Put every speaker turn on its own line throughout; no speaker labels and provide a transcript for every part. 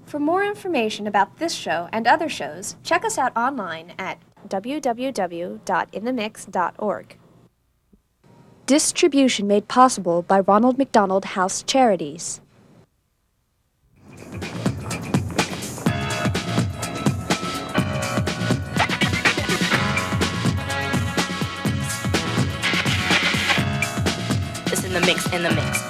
For more information about this show and other shows, check us out online at www.inthemix.org. Distribution made possible by Ronald McDonald House Charities.
It's in the mix, in the mix.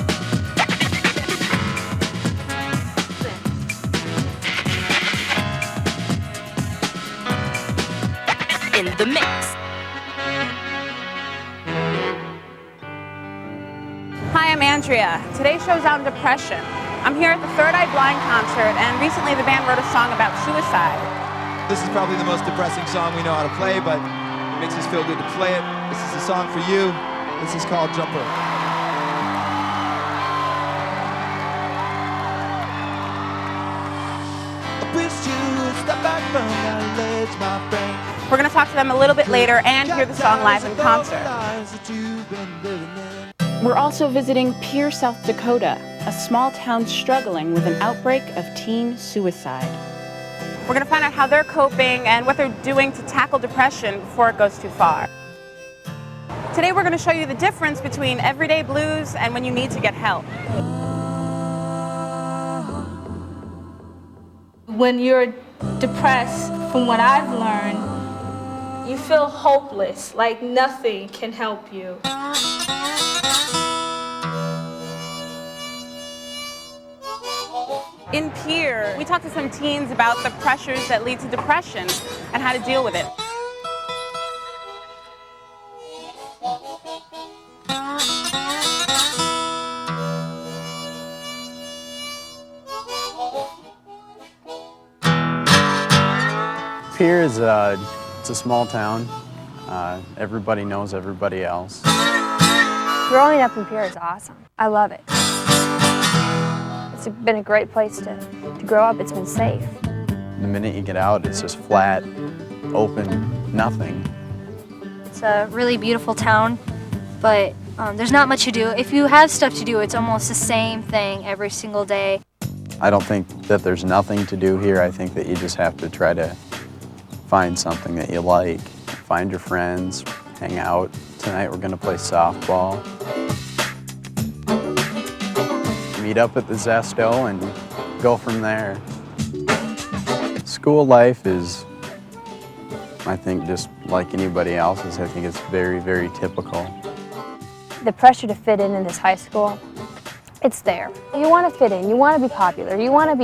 In the mix.
Hi, I'm Andrea. Today's show's on depression. I'm here at the Third Eye Blind concert, and recently the band wrote a song about suicide.
This is probably the most depressing song we know how to play, but it makes us feel good to play it. This is a song for you. This is called Jumper.
We're going to talk to them a little bit later and hear the song live in concert. We're also visiting Pierre, South Dakota, a small town struggling with an outbreak of teen suicide. We're going to find out how they're coping and what they're doing to tackle depression before it goes too far. Today we're going to show you the difference between everyday blues and when you need to get help.
When you're depressed, from what I've learned, you feel hopeless, like nothing can help you.
In Pierre, we talked to some teens about the pressures that lead to depression and how to deal with it.
Pierre is it's a small town. Everybody knows everybody else.
Growing up in Pierre is awesome. I love it. It's been a great place to grow up. It's been safe.
The minute you get out, it's just flat, open, nothing.
It's a really beautiful town, but there's not much to do. If you have stuff to do, it's almost the same thing every single day.
I don't think that there's nothing to do here. I think that you just have to try to find something that you like, find your friends, hang out. Tonight we're going to play softball. Meet up at the Zesto and go from there. School life is, I think, just like anybody else's. I think it's very, very typical.
The pressure to fit in this high school, it's there. You want to fit in, you want to be popular, you want to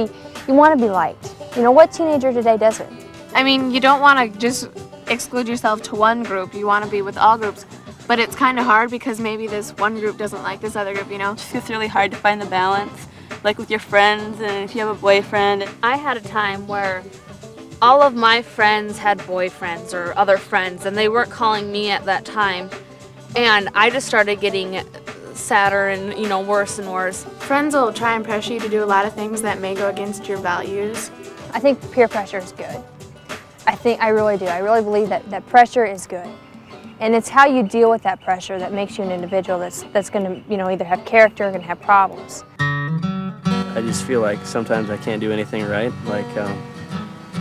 be liked. You know, what teenager today doesn't?
I mean, you don't want to just exclude yourself to one group. You want to be with all groups. But it's kind of hard because maybe this one group doesn't like this other group, you know?
It feels really hard to find the balance, like with your friends and if you have a boyfriend.
I had a time where all of my friends had boyfriends or other friends, and they weren't calling me at that time. And I just started getting sadder and, you know, worse and worse.
Friends will try and pressure you to do a lot of things that may go against your values.
I think peer pressure is good. I really do. I really believe that pressure is good. And it's how you deal with that pressure that makes you an individual that's going to, you know, either have character or going to have problems.
I just feel like sometimes I can't do anything right. Like, I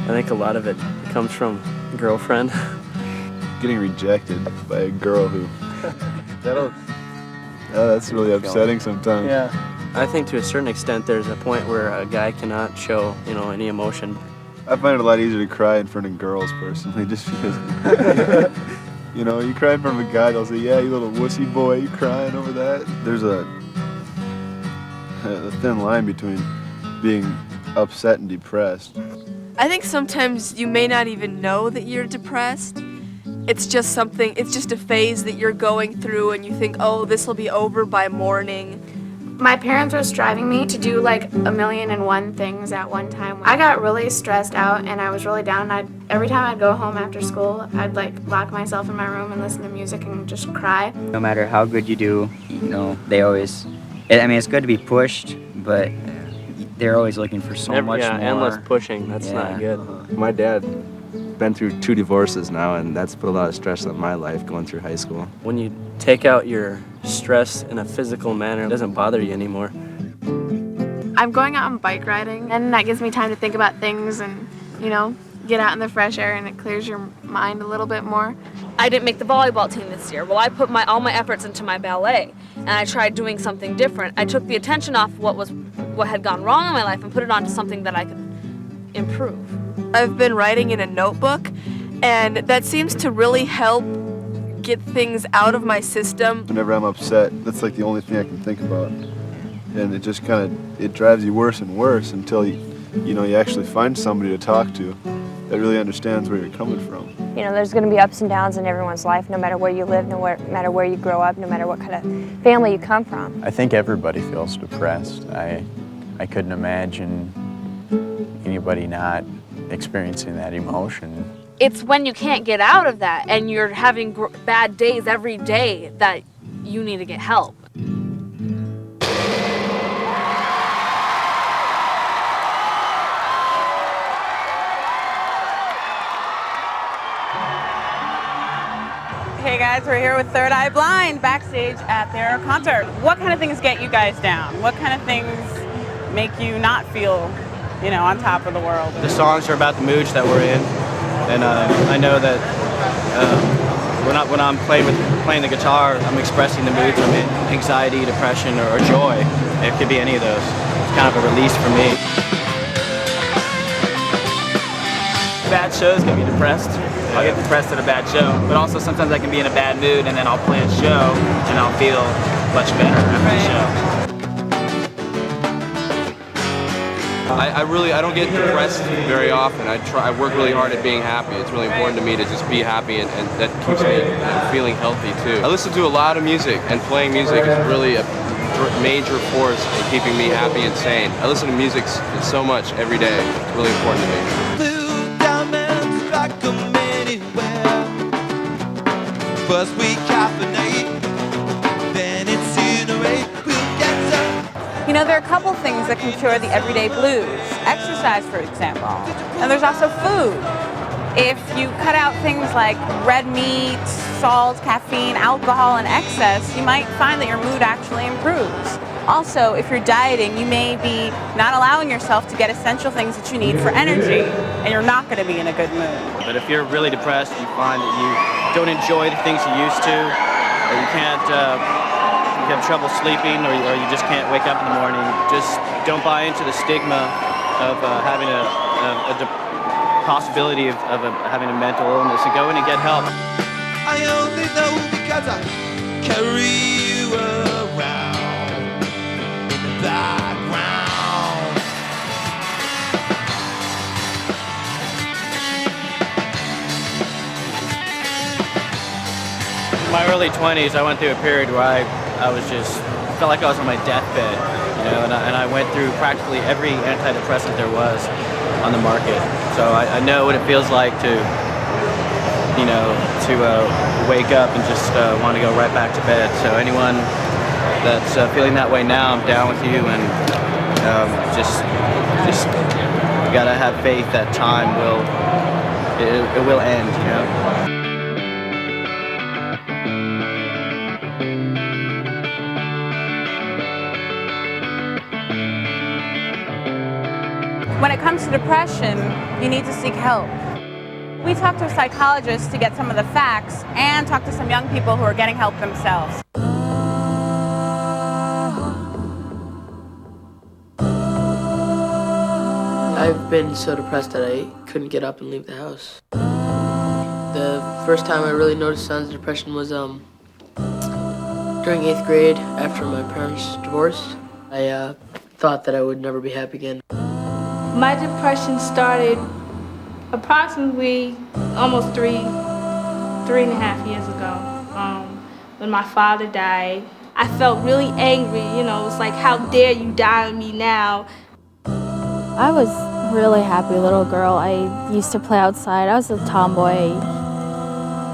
think a lot of it comes from a girlfriend.
Getting rejected by a girl who, that's really upsetting sometimes.
Yeah. I think to a certain extent there's a point where a guy cannot show, you know, any emotion.
I find it a lot easier to cry in front of girls personally, just because, you know, you cry in front of a guy, they'll say, yeah, you little wussy boy, you crying over that? There's a thin line between being upset and depressed.
I think sometimes you may not even know that you're depressed. It's just a phase that you're going through and you think, oh, this will be over by morning.
My parents were striving me to do like 1,000,001 things at one time. I got really stressed out and I was really down. Every time I'd go home after school, I'd like lock myself in my room and listen to music and just cry.
No matter how good you do, you know, they always, I mean, it's good to be pushed, but they're always looking for so much more.
Endless pushing, that's not good.
My dad been through 2 divorces now, and that's put a lot of stress on my life going through high school.
When you take out your stress in a physical manner, it doesn't bother you anymore.
I'm going out on bike riding, and that gives me time to think about things and, you know, get out in the fresh air, and it clears your mind a little bit more.
I didn't make the volleyball team this year. Well, I put all my efforts into my ballet, and I tried doing something different. I took the attention off what had gone wrong in my life and put it onto something that I could improve.
I've been writing in a notebook, and that seems to really help get things out of my system.
Whenever I'm upset, that's like the only thing I can think about. And it just kind of, it drives you worse and worse until you actually find somebody to talk to that really understands where you're coming from.
You know, there's going to be ups and downs in everyone's life, no matter where you live, no matter where you grow up, no matter what kind of family you come from.
I think everybody feels depressed. I couldn't imagine anybody not experiencing that emotion.
It's when you can't get out of that and you're having bad days every day that you need to get help.
Hey guys, we're here with Third Eye Blind backstage at their concert. What kind of things get you guys down? What kind of things make you not feel, on top of the world?
The songs are about the moods that we're in, and I know that when I'm playing the guitar, I'm expressing the moods I'm in: anxiety, depression, or joy. It could be any of those. It's kind of a release for me.
Bad shows get me depressed. I'll get depressed at a bad show, but also sometimes I can be in a bad mood and then I'll play a show and I'll feel much better after the show.
I don't get depressed very often. I work really hard at being happy. It's really important to me to just be happy, and that keeps me feeling healthy too. I listen to a lot of music, and playing music is really a major force in keeping me happy and sane. I listen to music so much every day. It's really important to me.
First we caffeinate, then incinerate, we'll get some.
There are a couple things that can cure the everyday blues. Exercise, for example. And there's also food. If you cut out things like red meat, salt, caffeine, alcohol, and excess, you might find that your mood actually improves. Also, if you're dieting, you may be not allowing yourself to get essential things that you need for energy, and you're not going to be in a good mood.
But if you're really depressed, you find that you don't enjoy the things you used to, or you can't, you have trouble sleeping, or you just can't wake up in the morning, just don't buy into the stigma of having a possibility of having a mental illness, and go in and get help.
I only know because I carry you around in the background.
In my early 20s, I went through a period where I felt like I was on my deathbed, and I went through practically every antidepressant there was on the market. So I know what it feels like to wake up and just want to go right back to bed. So anyone that's feeling that way now, I'm down with you, and just you gotta have faith that time it will end,
When it comes to depression, you need to seek help. We talked to a psychologist to get some of the facts and talk to some young people who are getting help themselves.
I've been so depressed that I couldn't get up and leave the house. The first time I really noticed signs of depression was during 8th grade after my parents divorced. I thought that I would never be happy again.
My depression started approximately almost three and a half years ago, when my father died. I felt really angry, it was like, how dare you die on me now?
I was a really happy little girl. I used to play outside. I was a tomboy.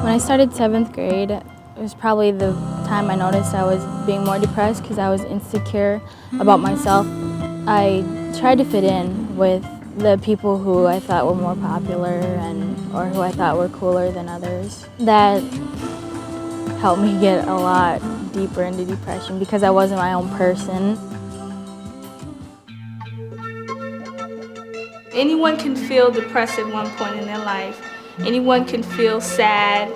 When I started 7th grade, it was probably the time I noticed I was being more depressed because I was insecure about myself. I tried to fit in with the people who I thought were more popular or who I thought were cooler than others. That helped me get a lot deeper into depression because I wasn't my own person.
Anyone can feel depressed at one point in their life. Anyone can feel sad,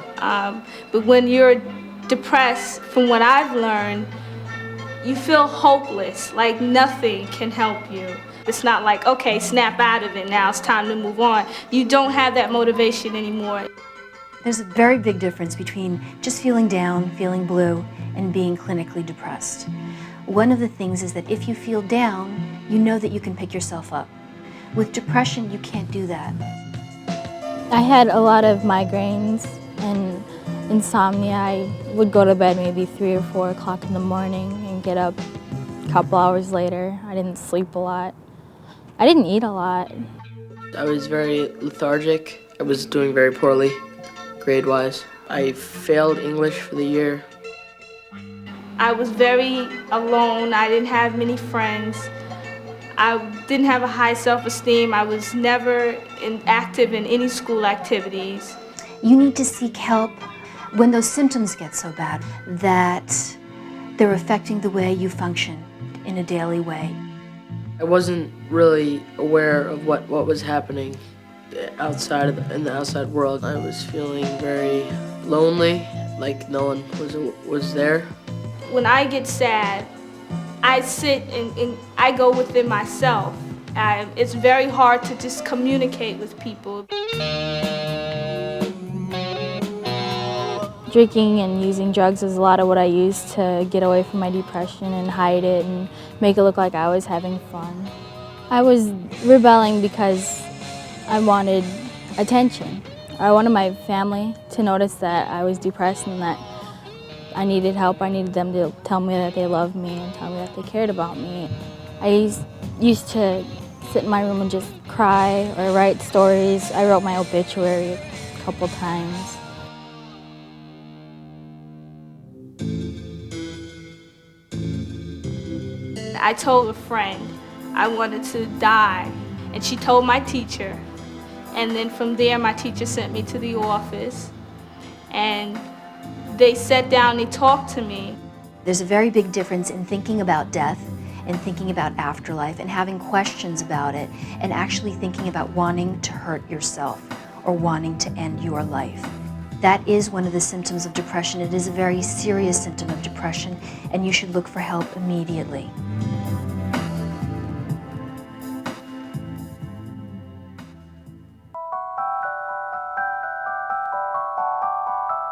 but when you're depressed, from what I've learned, you feel hopeless, like nothing can help you. It's not like, okay, snap out of it now, it's time to move on. You don't have that motivation anymore.
There's a very big difference between just feeling down, feeling blue, and being clinically depressed. One of the things is that if you feel down, you know that you can pick yourself up. With depression, you can't do that.
I had a lot of migraines and insomnia. I would go to bed maybe 3 or 4 o'clock in the morning and get up a couple hours later. I didn't sleep a lot. I didn't eat a lot.
I was very lethargic. I was doing very poorly, grade-wise. I failed English for the year.
I was very alone. I didn't have many friends. I didn't have a high self-esteem. I was never active in any school activities.
You need to seek help when those symptoms get so bad that they're affecting the way you function in a daily way.
I wasn't really aware of what was happening outside in the outside world. I was feeling very lonely, like no one was there.
When I get sad, I sit and I go within myself. It's very hard to just communicate with people.
Drinking and using drugs is a lot of what I used to get away from my depression and hide it and make it look like I was having fun. I was rebelling because I wanted attention. I wanted my family to notice that I was depressed and that I needed help. I needed them to tell me that they loved me and tell me that they cared about me. I used to sit in my room and just cry or write stories. I wrote my obituary a couple times.
I told a friend I wanted to die, and she told my teacher. And then from there, my teacher sent me to the office, and they sat down, they talked to me.
There's a very big difference in thinking about death and thinking about afterlife and having questions about it and actually thinking about wanting to hurt yourself or wanting to end your life. That is one of the symptoms of depression. It is a very serious symptom of depression, and you should look for help immediately.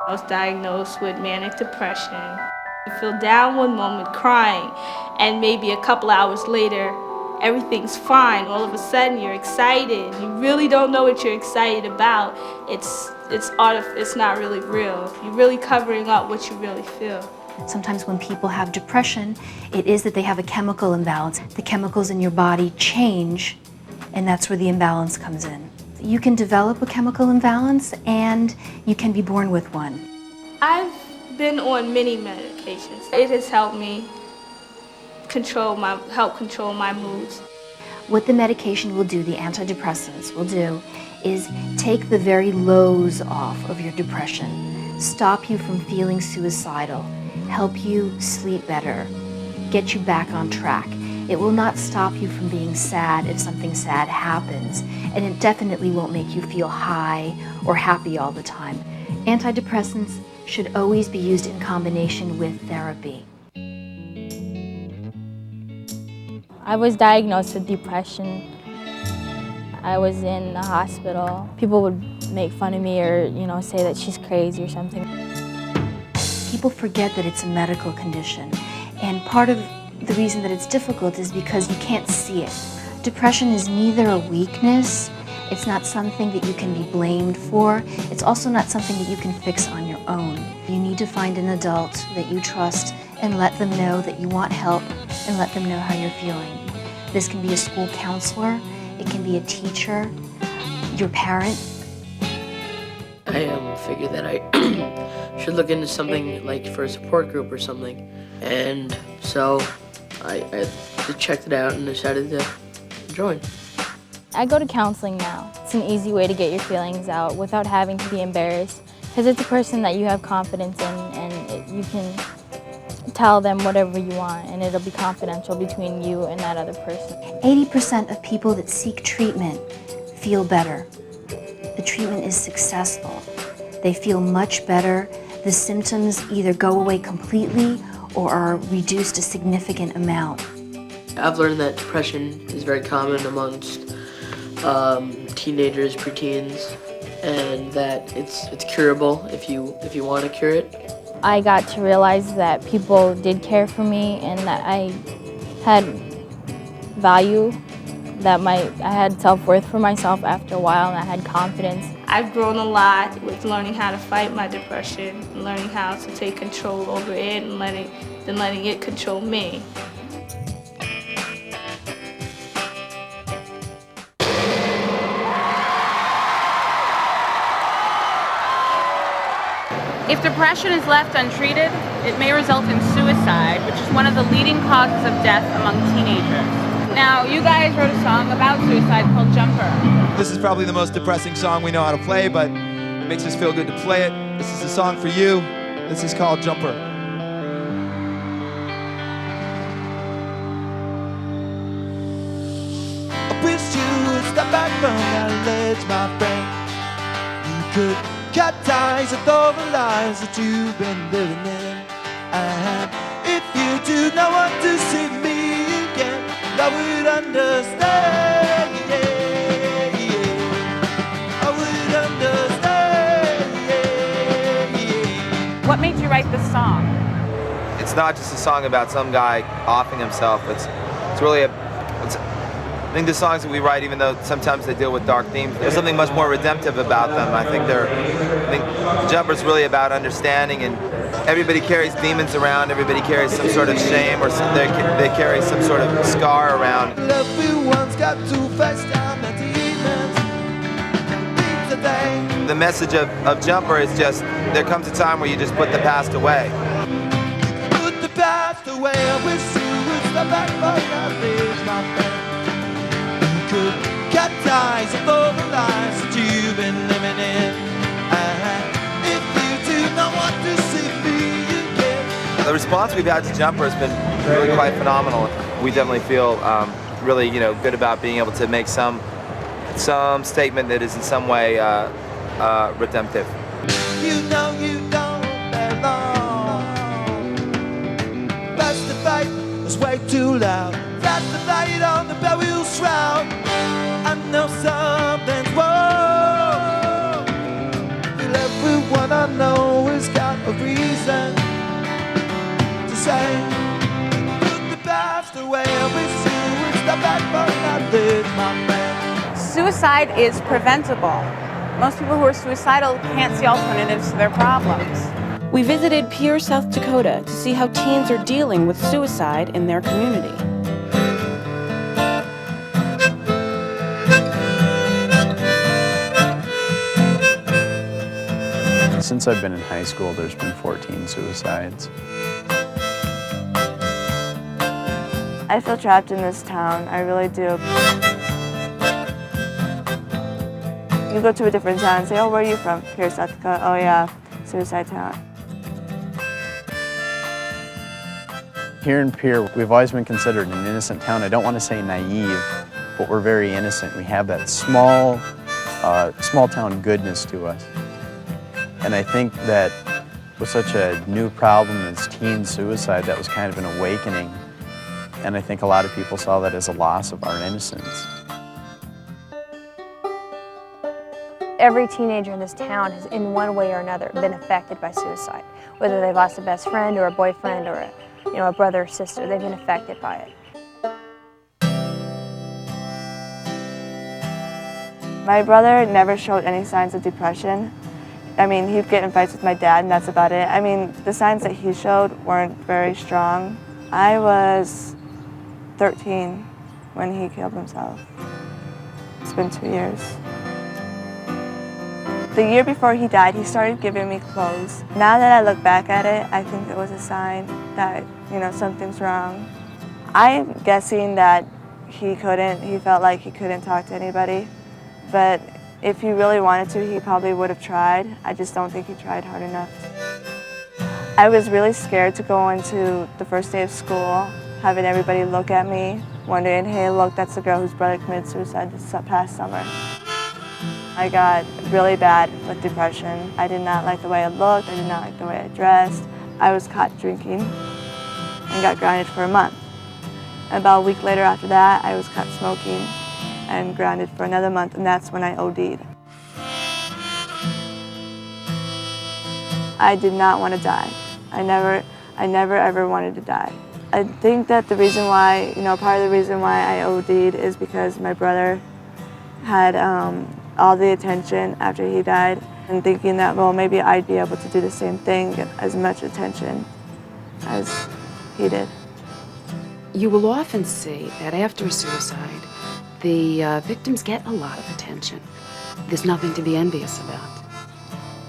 I was diagnosed with manic depression. You feel down one moment, crying, and maybe a couple hours later, everything's fine. All of a sudden, you're excited. You really don't know what you're excited about. It's not really real. You're really covering up what you really feel.
Sometimes when people have depression, it is that they have a chemical imbalance. The chemicals in your body change, and that's where the imbalance comes in. You can develop a chemical imbalance, and you can be born with one.
I've been on many medications. It has helped me help control my moods.
What the medication will do, the antidepressants will do, is take the very lows off of your depression, stop you from feeling suicidal, help you sleep better, get you back on track. It will not stop you from being sad if something sad happens, and it definitely won't make you feel high or happy all the time. Antidepressants should always be used in combination with therapy.
I was diagnosed with depression. I was in the hospital. People would make fun of me or, say that she's crazy or something.
People forget that it's a medical condition, and part of the reason that it's difficult is because you can't see it. Depression is neither a weakness, it's not something that you can be blamed for, it's also not something that you can fix on your own. You need to find an adult that you trust and let them know that you want help and let them know how you're feeling. This can be a school counselor, it can be a teacher, your parent.
I figured that I should look into something like for a support group or something. And so I checked it out and decided to join.
I go to counseling now. It's an easy way to get your feelings out without having to be embarrassed, because it's a person that you have confidence in and you can tell them whatever you want, and it'll be confidential between you and that other person.
80% of people that seek treatment feel better. The treatment is successful. They feel much better. The symptoms either go away completely or are reduced a significant amount.
I've learned that depression is very common amongst teenagers, preteens, and that it's curable if you want to cure it.
I got to realize that people did care for me and that I had value, that I had self-worth for myself after a while, and I had confidence.
I've grown a lot with learning how to fight my depression, learning how to take control over it and letting it control me.
If depression is left untreated, it may result in suicide, which is one of the leading causes of death among teenagers. Now, you guys wrote a song about suicide called Jumper.
This is probably the most depressing song we know how to play, but it makes us feel good to play it. This is a song for you. This is called Jumper. I wish you would step back from that ledge, my friend. You could cut ties with all the lies that you've been living in. And if you do not want to see me again, I would understand, yeah, yeah. I would understand, yeah, yeah.
What made you write this song?
It's not just a song about some guy offing himself. It's really I think the songs that we write, even though sometimes they deal with dark themes, there's something much more redemptive about them. I think Jumper's really about understanding, and everybody carries demons around, everybody carries some sort of shame, or they carry some sort of scar around.
Everyone's got to face down the demons.
The message of Jumper is just, there comes a time where you just put the past away.
Put the past away, I wish you would step back for that ledge, my friend. Could cut ties with all the lies that you've been living in. And if you do not want to see me again.
The response we've had to Jumper has been really quite phenomenal. We definitely feel really, good about being able to make some statement that is in some way redemptive.
You know you don't belong. That's the fight, it's way too loud. That's the light on the burial shroud. I know something's wrong. And everyone I know has got a reason to say, put the past away. I wish you would step back for that ledge, my friend.
Suicide is preventable. Most people who are suicidal can't see alternatives to their problems. We visited Pierre, South Dakota to see how teens are dealing with suicide in their community.
Since I've been in high school, there's been 14 suicides.
I feel trapped in this town, I really do. You go to a different town and say, oh, where are you from? Pierre, South Dakota. Oh yeah, suicide town.
Here in Pierre, we've always been considered an innocent town. I don't want to say naive, but we're very innocent. We have that small town goodness to us. And I think that with such a new problem as teen suicide, that was kind of an awakening. And I think a lot of people saw that as a loss of our innocence.
Every teenager in this town has, in one way or another, been affected by suicide. Whether they've lost a best friend or a boyfriend or a brother or sister, they've been affected by it.
My brother never showed any signs of depression. I mean, he'd get in fights with my dad and that's about it. I mean, the signs that he showed weren't very strong. I was 13 when he killed himself. It's been 2 years. The year before he died, he started giving me clothes. Now that I look back at it, I think it was a sign that, something's wrong. I'm guessing that he felt like he couldn't talk to anybody. But if he really wanted to, he probably would have tried. I just don't think he tried hard enough. I was really scared to go into the first day of school, having everybody look at me, wondering, hey, look, that's the girl whose brother committed suicide this past summer. I got really bad with depression. I did not like the way I looked, I did not like the way I dressed. I was caught drinking and got grounded for a month. About a week later after that, I was caught smoking and grounded for another month, and that's when I OD'd. I did not want to die. I never ever wanted to die. I think that the reason why, part of the reason why I OD'd is because my brother had all the attention after he died, and thinking that, well, maybe I'd be able to do the same thing, get as much attention as he did.
You will often see that after a suicide, the victims get a lot of attention. There's nothing to be envious about.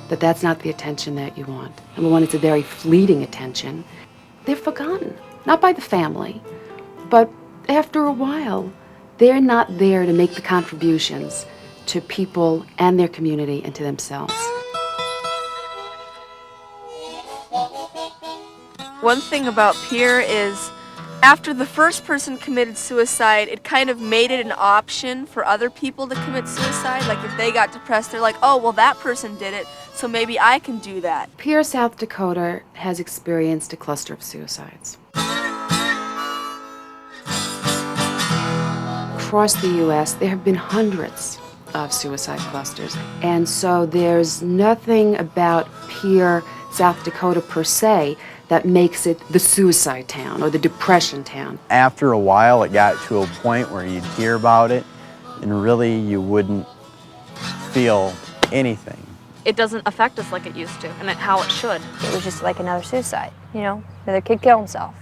But that's not the attention that you want. Number one, it's a very fleeting attention. They're forgotten, not by the family, but after a while, they're not there to make the contributions to people and their community and to themselves.
One thing about Peer is after the first person committed suicide, it kind of made it an option for other people to commit suicide. Like if they got depressed, they're like, oh, well, that person did it, so maybe I can do that.
Peer, South Dakota has experienced a cluster of suicides. Across the U.S., there have been hundreds of suicide clusters. And so there's nothing about Peer, South Dakota per se that makes it the suicide town or the depression town.
After a while, it got to a point where you'd hear about it and really you wouldn't feel anything.
It doesn't affect us like it used to and how it should.
It was just like another suicide, another kid killed himself.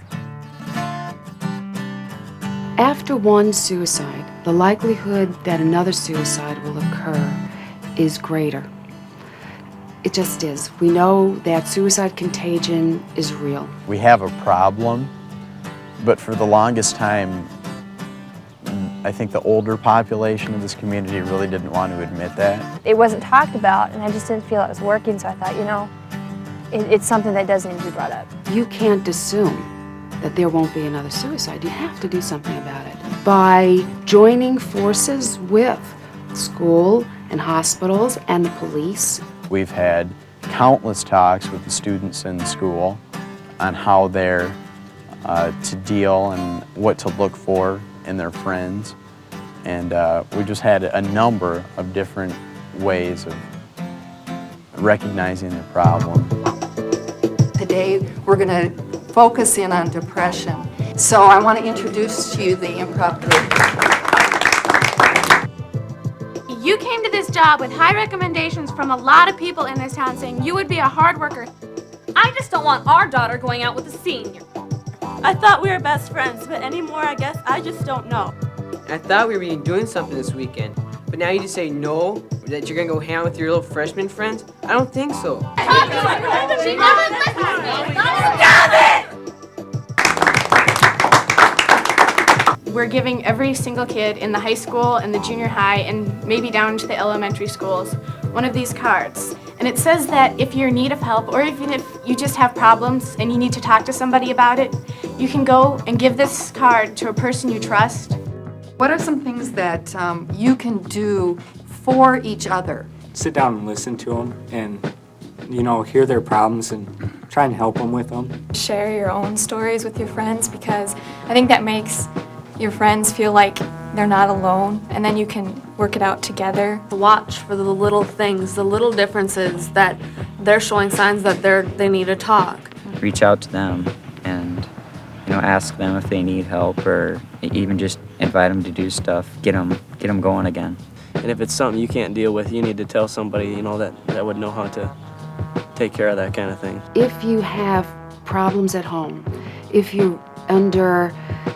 After one suicide, the likelihood that another suicide will occur is greater. It just is. We know that suicide contagion is real.
We have a problem, but for the longest time, I think the older population of this community really didn't want to admit that.
It wasn't talked about, and I just didn't feel it was working, so I thought, it's something that doesn't need to be brought up.
You can't assume that there won't be another suicide. You have to do something about it. By joining forces with school and hospitals and the police.
We've had countless talks with the students in school on how they're to deal and what to look for in their friends. And we just had a number of different ways of recognizing the problem.
Today we're going to focus in on depression. So I want to introduce to you the improv group.
You came to this job with high recommendations from a lot of people in this town saying you would be a hard worker.
I just don't want our daughter going out with a senior. I thought we were best friends, but anymore, I guess I just don't know.
I thought we were doing something this weekend, but now you just say no, that you're gonna go hang out with your little freshman friends? I don't think so.
We're giving every single kid in the high school and the junior high and maybe down to the elementary schools one of these cards. And it says that if you're in need of help or even if you just have problems and you need to talk to somebody about it, you can go and give this card to a person you trust.
What are some things that you can do for each other?
Sit down and listen to them and, hear their problems and try and help them with them.
Share your own stories with your friends because I think that makes your friends feel like they're not alone, and then you can work it out together.
Watch for the little things, the little differences that they're showing signs that they need to talk.
Reach out to them and ask them if they need help or even just invite them to do stuff, get them going again.
And if it's something you can't deal with, you need to tell somebody that would know how to take care of that kind of thing.
If you have problems at home, if you're under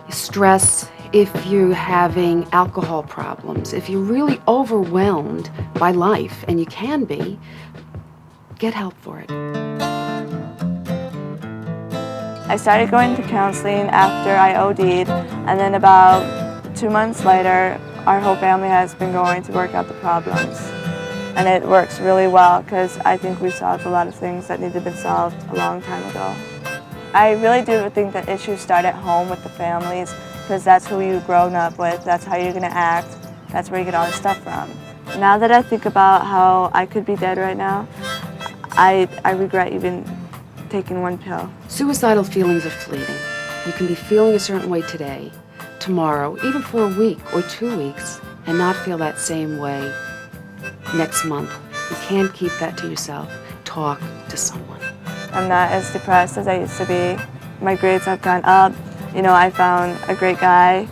stress, if you're having alcohol problems, if you're really overwhelmed by life, and you can be, get help for it.
I started going to counseling after I OD'd, and then about 2 months later, our whole family has been going to work out the problems. and it works really well because I think we solved a lot of things that needed to be solved a long time ago. I really do think that issues start at home with the families because that's who you've grown up with, that's how you're going to act, that's where you get all this stuff from. Now that I think about how I could be dead right now, I regret even taking one pill.
Suicidal feelings are fleeting. You can be feeling a certain way today, tomorrow, even for a week or 2 weeks, and not feel that same way next month. You can't keep that to yourself. Talk to someone.
I'm not as depressed as I used to be. My grades have gone up. You know, I found a great guy.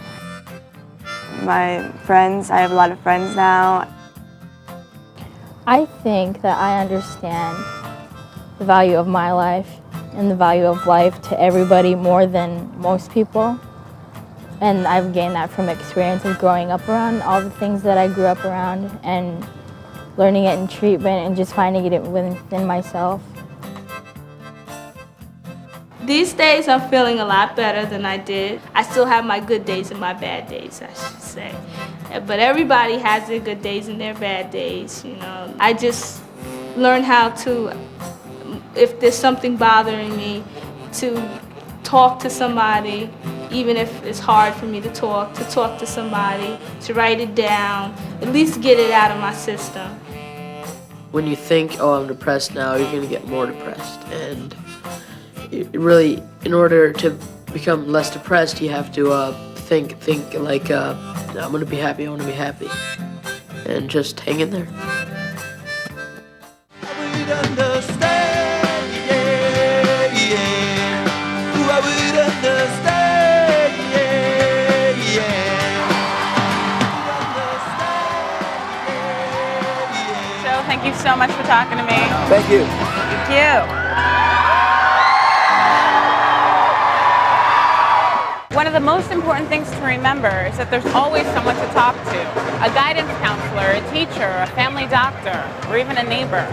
My friends, I have a lot of friends now.
I think that I understand the value of my life and the value of life to everybody more than most people. And I've gained that from experience of growing up around all the things that I grew up around and learning it in treatment and just finding it within myself.
These days I'm feeling a lot better than I did. I still have my good days and my bad days, I should say. But everybody has their good days and their bad days, you know. I just learned how to, if there's something bothering me, to talk to somebody, even if it's hard for me to talk to somebody, to write it down, at least get it out of my system.
When you think, oh, I'm depressed now, you're gonna get more depressed. And really, in order to become less depressed, you have to think like, I'm gonna be happy, I wanna be happy. And just hang in there.
Thank you so much for talking to me.
Thank you.
Thank you. One of the most important things to remember is that there's always someone to talk to. A guidance counselor, a teacher, a family doctor, or even a neighbor.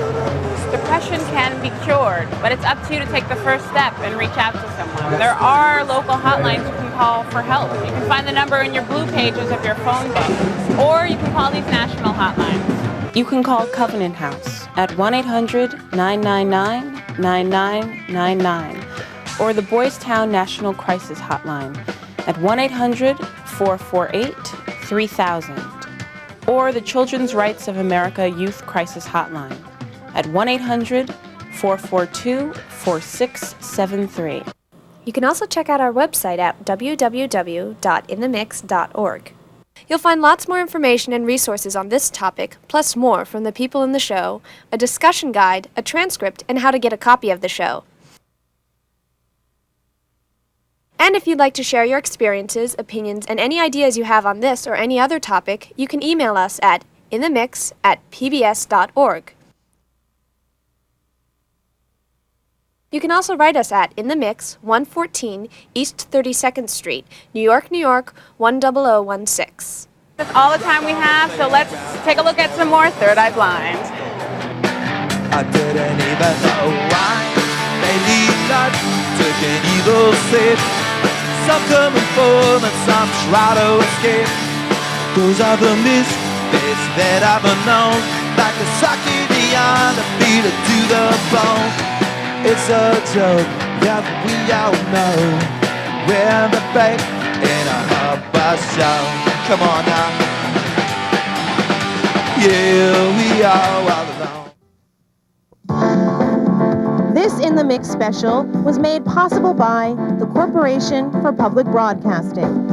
Depression can be cured, but it's up to you to take the first step and reach out to someone. There are local hotlines you can call for help. You can find the number in your blue pages of your phone book, or you can call these national hotlines.
You can call Covenant House at 1-800-999-9999 or the Boys Town National Crisis Hotline at 1-800-448-3000 or the Children's Rights of America Youth Crisis Hotline at 1-800-442-4673.
You can also check out our website at www.inthemix.org. You'll find lots more information and resources on this topic, plus more from the people in the show, a discussion guide, a transcript, and how to get a copy of the show. And if you'd like to share your experiences, opinions, and any ideas you have on this or any other topic, you can email us at inthemix@pbs.org. You can also write us at In the Mix, 114 East 32nd Street, New York, New York, 10016.
That's all the time we have, so let's take a look at some more Third Eye Blind.
I didn't even know why they lead not took an evil sip. Some coming form and some try to escape. Those are the misfits that I've known, like a socket beyond a beater to the bone. It's a joke that we all know. We're the bank in a hubba show. Come on now. Yeah, we are all alone.
This In the Mix special was made possible by the Corporation for Public Broadcasting.